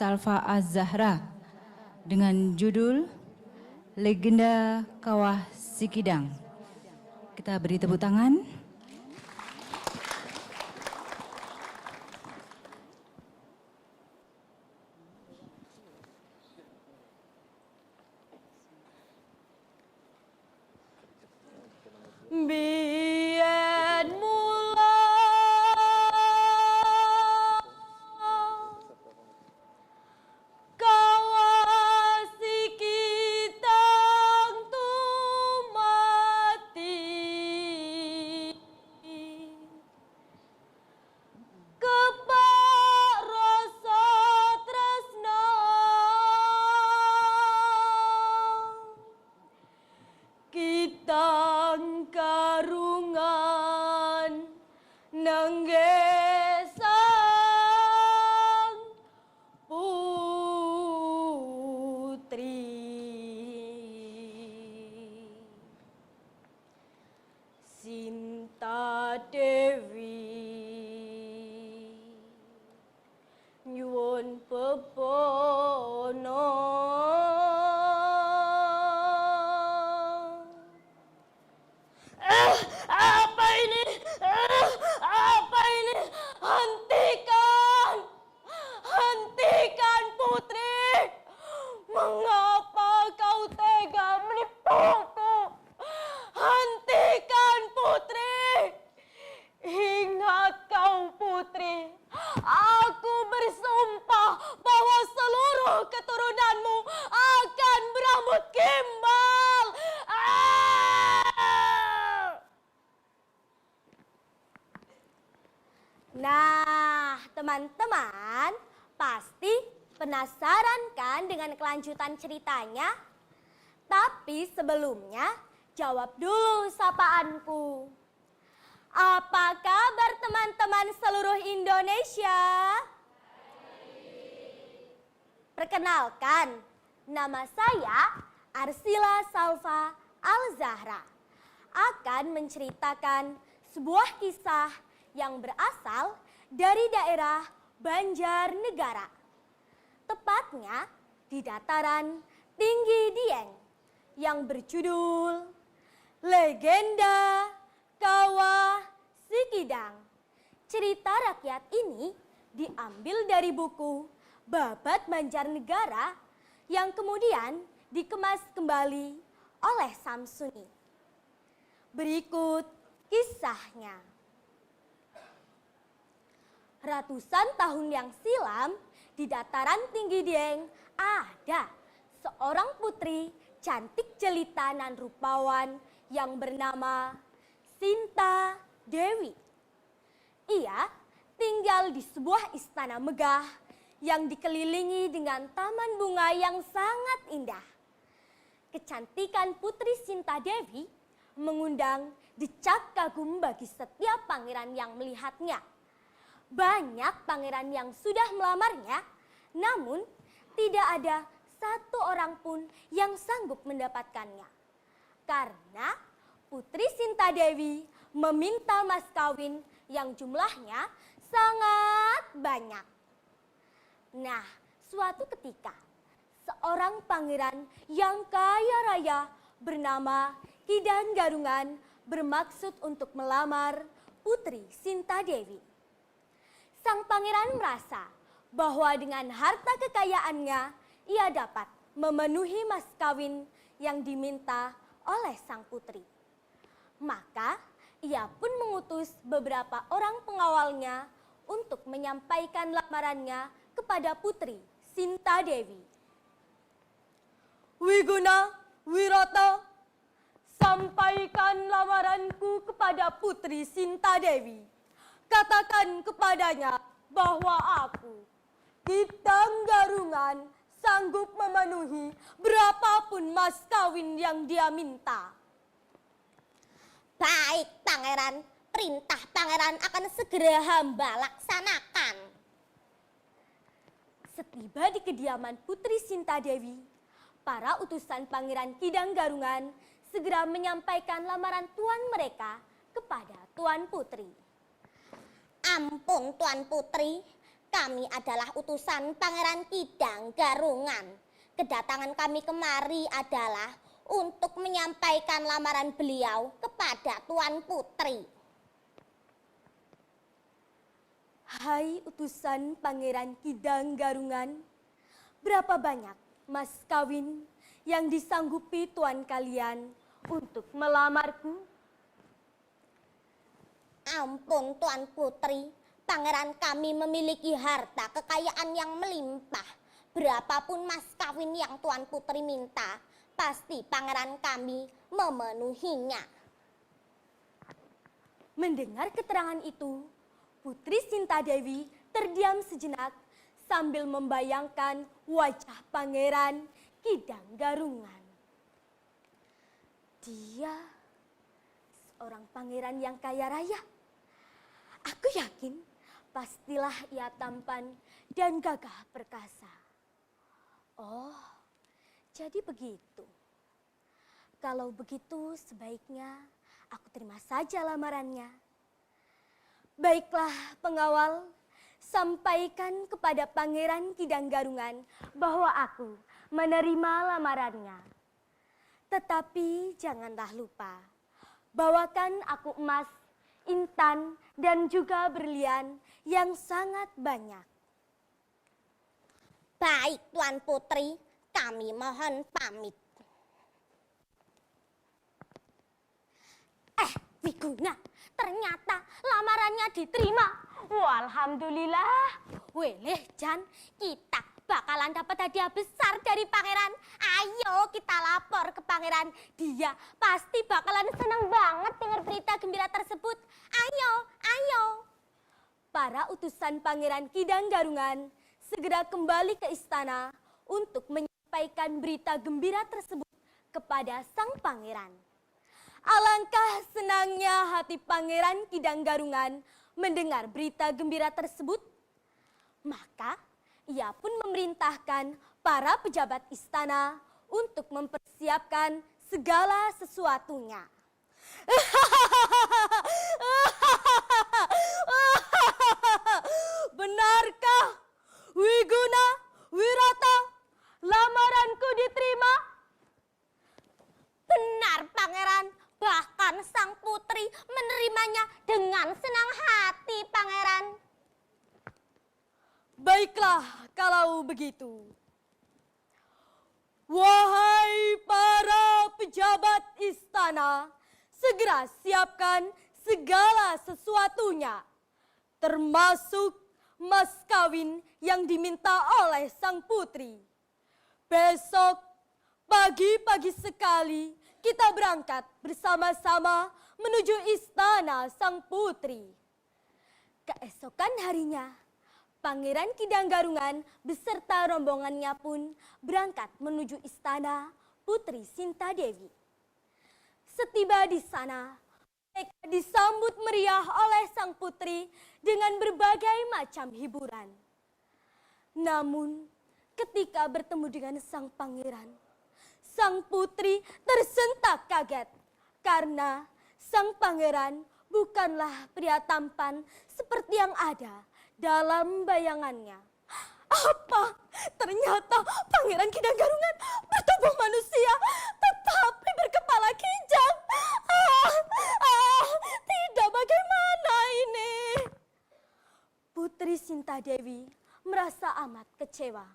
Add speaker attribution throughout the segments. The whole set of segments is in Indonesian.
Speaker 1: Salfa Az-Zahra dengan judul Legenda Kawah Sikidang. Kita beri tepuk tangan.
Speaker 2: Biyen mula kawah Sikidang tumati, kepak rasa tresna Kidang karungan nenggesang putri. Sinta Dewi nyuwun pebono apa ini? Apa ini? Hentikan! Hentikan putri! Mengapa kau tega menipuku? Hentikan putri! Ingat kau putri, aku bersumpah bahwa seluruh keturunanmu akan berambut gimbal. Nah, teman-teman, pasti penasaran kan dengan kelanjutan ceritanya? Tapi sebelumnya, jawab dulu sapaanku. Apa kabar teman-teman seluruh Indonesia? Perkenalkan, nama saya Arsila Salfa Al-Zahra. Akan menceritakan sebuah kisah yang berasal dari daerah Banjarnegara. Tepatnya di dataran tinggi Dieng yang berjudul Legenda Kawah Sikidang. Cerita rakyat ini diambil dari buku Babat Banjarnegara yang kemudian dikemas kembali oleh Samsuni. Berikut kisahnya. Ratusan tahun yang silam, di dataran tinggi Dieng ada seorang putri cantik jelita nan rupawan yang bernama Sinta Dewi. Ia tinggal di sebuah istana megah yang dikelilingi dengan taman bunga yang sangat indah. Kecantikan putri Sinta Dewi mengundang decak kagum bagi setiap pangeran yang melihatnya. Banyak pangeran yang sudah melamarnya, namun tidak ada satu orang pun yang sanggup mendapatkannya. Karena putri Sinta Dewi meminta mas kawin yang jumlahnya sangat banyak. Nah, suatu ketika, seorang pangeran yang kaya raya bernama Kidang Garungan bermaksud untuk melamar putri Sinta Dewi. Sang pangeran merasa bahwa dengan harta kekayaannya, ia dapat memenuhi mas kawin yang diminta oleh sang putri. Maka ia pun mengutus beberapa orang pengawalnya untuk menyampaikan lamarannya kepada putri Sinta Dewi. Wiguna, Wirata, sampaikan lamaranku kepada putri Sinta Dewi. Katakan kepadanya bahwa aku, Kidang Garungan, sanggup memenuhi berapapun mas kawin yang dia minta.
Speaker 3: Baik, pangeran. Perintah pangeran akan segera hamba laksanakan.
Speaker 2: Setiba di kediaman putri Sinta Dewi, para utusan pangeran Kidang Garungan segera menyampaikan lamaran tuan mereka kepada tuan putri.
Speaker 3: Ampun Tuan Putri, Kami adalah utusan Pangeran Kidang Garungan. Kedatangan kami kemari adalah untuk menyampaikan lamaran beliau kepada Tuan Putri.
Speaker 2: Hai utusan Pangeran Kidang Garungan, berapa banyak mas kawin yang disanggupi tuan kalian untuk melamarku?
Speaker 3: Ampun Tuan Putri, pangeran kami memiliki harta kekayaan yang melimpah. Berapapun mas kawin yang Tuan Putri minta, pasti pangeran kami memenuhinya.
Speaker 2: Mendengar keterangan itu, Putri Sinta Dewi terdiam sejenak sambil membayangkan wajah Pangeran Kidang Garungan. Dia seorang pangeran yang kaya raya. Aku yakin pastilah ia tampan dan gagah perkasa. Oh, jadi begitu. Kalau begitu sebaiknya aku terima saja lamarannya. Baiklah pengawal, sampaikan kepada Pangeran Kidang Garungan bahwa aku menerima lamarannya. Tetapi janganlah lupa, bawakan aku emas, intan, dan juga berlian yang sangat banyak.
Speaker 3: Baik Tuan Putri, kami mohon pamit.
Speaker 2: Wiguna, ternyata lamarannya diterima. Wah, alhamdulillah.
Speaker 3: Weleh Jan, kita bakalan dapat hadiah besar dari pangeran. Ayo kita lapor ke pangeran. Dia pasti bakalan senang banget dengar berita gembira tersebut. Ayo, ayo.
Speaker 2: Para utusan Pangeran Kidang Garungan segera kembali ke istana untuk menyampaikan berita gembira tersebut kepada sang pangeran. Alangkah senangnya hati Pangeran Kidang Garungan mendengar berita gembira tersebut. Maka ia pun memerintahkan para pejabat istana untuk mempersiapkan segala sesuatunya. Benarkah Wiguna, Wirata, lamaranku diterima?
Speaker 3: Benar pangeran, bahkan sang putri menerimanya dengan senang hati pangeran.
Speaker 2: Baiklah kalau begitu. Wahai para pejabat istana, segera siapkan segala sesuatunya, termasuk mas kawin yang diminta oleh sang putri. Besok pagi-pagi sekali kita berangkat bersama-sama menuju istana sang putri. Keesokan harinya, Pangeran Kidang Garungan beserta rombongannya pun berangkat menuju istana Putri Sinta Dewi. Setiba di sana, mereka disambut meriah oleh sang putri dengan berbagai macam hiburan. Namun, ketika bertemu dengan sang pangeran, sang putri tersentak kaget karena sang pangeran bukanlah pria tampan seperti yang ada dalam bayangannya. Apa? Ternyata Pangeran Kidang Garungan bertubuh manusia tetapi berkepala kijang. Tidak, bagaimana ini? Putri Sinta Dewi merasa amat kecewa.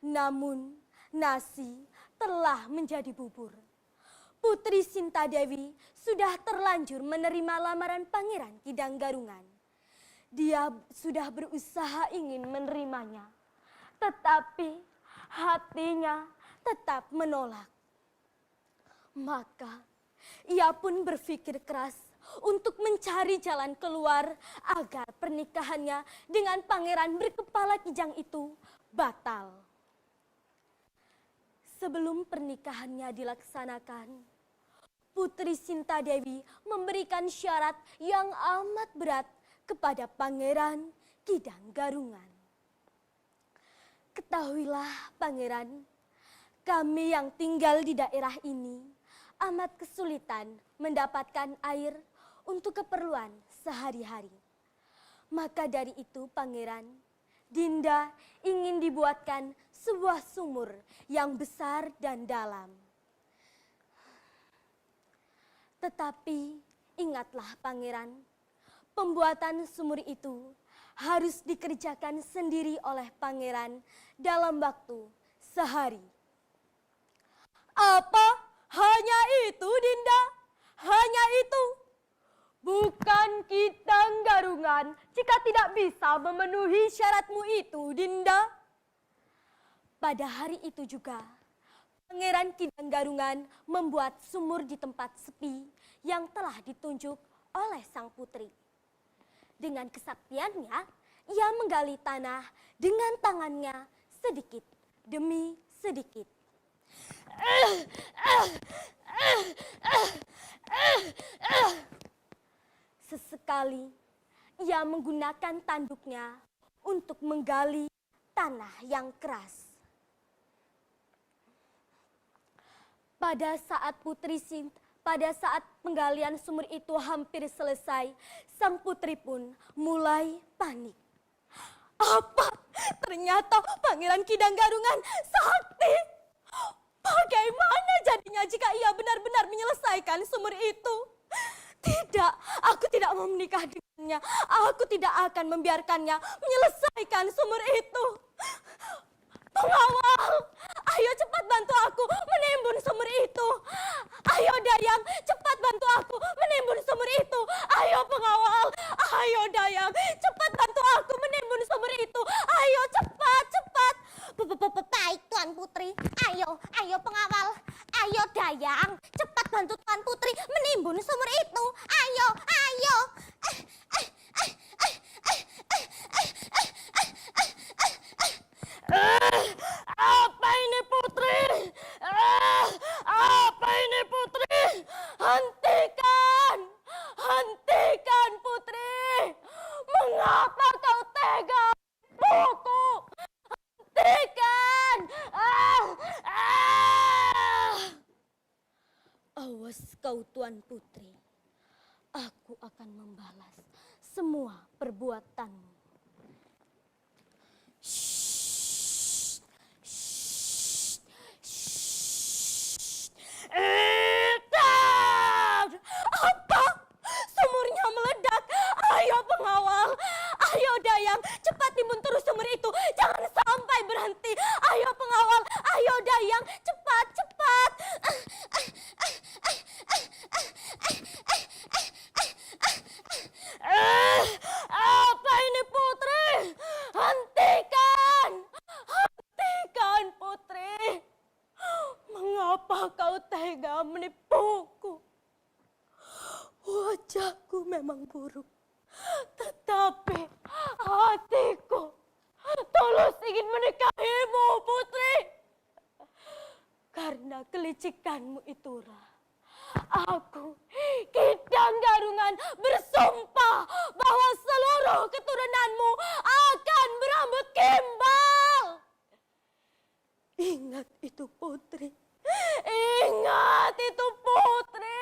Speaker 2: Namun nasi telah menjadi bubur. Putri Sinta Dewi sudah terlanjur menerima lamaran Pangeran Kidang Garungan. Dia sudah berusaha ingin menerimanya, tetapi hatinya tetap menolak. Maka ia pun berpikir keras untuk mencari jalan keluar agar pernikahannya dengan pangeran berkepala kijang itu batal. Sebelum pernikahannya dilaksanakan, Putri Sinta Dewi memberikan syarat yang amat berat kepada Pangeran Kidang Garungan. Ketahuilah pangeran, kami yang tinggal di daerah ini amat kesulitan mendapatkan air untuk keperluan sehari-hari. Maka dari itu pangeran, Dinda ingin dibuatkan sebuah sumur yang besar dan dalam. Tetapi ingatlah pangeran, pembuatan sumur itu harus dikerjakan sendiri oleh pangeran dalam waktu sehari. Apa? Hanya itu, Dinda? Hanya itu? Bukan Kidang Garungan jika tidak bisa memenuhi syaratmu itu, Dinda. Pada hari itu juga, Pangeran Kidang Garungan membuat sumur di tempat sepi yang telah ditunjuk oleh sang putri. Dengan kesaktiannya, ia menggali tanah dengan tangannya sedikit demi sedikit. Sesekali, ia menggunakan tanduknya untuk menggali tanah yang keras. Pada saat penggalian sumur itu hampir selesai, sang putri pun mulai panik. Apa? Ternyata Pangeran Kidang Garungan sakti. Bagaimana jadinya jika ia benar-benar menyelesaikan sumur itu? Tidak, aku tidak mau menikah dengannya. Aku tidak akan membiarkannya menyelesaikan sumur itu. Pengawal, ayo cepat bantu aku menimbun sumur itu. Ayo Dayang, cepat bantu aku menimbun sumur itu. Ayo pengawal, ayo Dayang, cepat bantu aku menimbun sumur itu. Ayo cepat, cepat.
Speaker 3: Baik Tuan Putri, ayo pengawal, ayo Dayang, cepat bantu Tuan Putri menimbun sumur itu. Ayo.
Speaker 2: Apa ini Putri? Apa ini Putri? Hentikan Putri. Mengapa kau tega buku? Hentikan. Awas kau Tuan Putri. Aku akan membalas semua perbuatanmu. Apa? Sumurnya meledak. Ayo pengawal, ayo Dayang, cepat timbun terus sumur itu. Jangan sampai berhenti. Ayo pengawal, ayo Dayang, cepat. Apa ini Putri? Hentikan Putri. Mengapa kau tega menipuku? Wajahku memang buruk, tetapi hatiku tulus ingin menikahimu, Putri. Karena kelicikanmu itulah aku, Kidang Garungan, bersumpah bahwa seluruh keturunanmu akan berambut gimbal. Ingat itu Putri. Ingat itu Putri.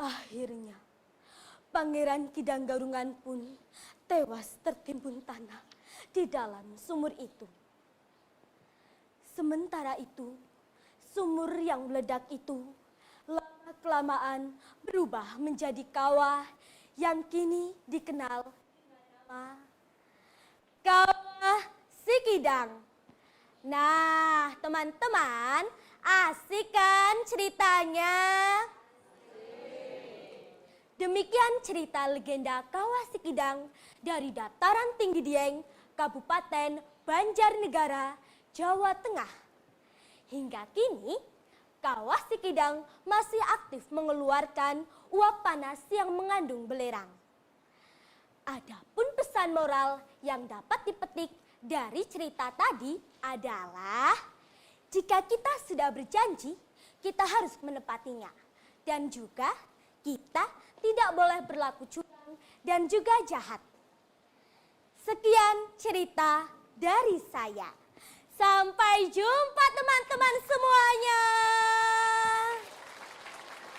Speaker 2: Akhirnya, Pangeran Kidang Garungan pun tewas tertimbun tanah di dalam sumur itu. Sementara itu, sumur yang meledak itu lama-kelamaan berubah menjadi kawah yang kini dikenal dengan nama Kawah Sikidang. Nah, teman-teman, asik kan ceritanya? Demikian cerita legenda Kawah Sikidang dari Dataran Tinggi Dieng, Kabupaten Banjarnegara, Jawa Tengah. Hingga kini, Kawah Sikidang masih aktif mengeluarkan uap panas yang mengandung belerang. Adapun pesan moral yang dapat dipetik dari cerita tadi adalah jika kita sudah berjanji, kita harus menepatinya. Dan juga kita tidak boleh berlaku curang dan juga jahat. Sekian cerita dari saya. Sampai jumpa teman-teman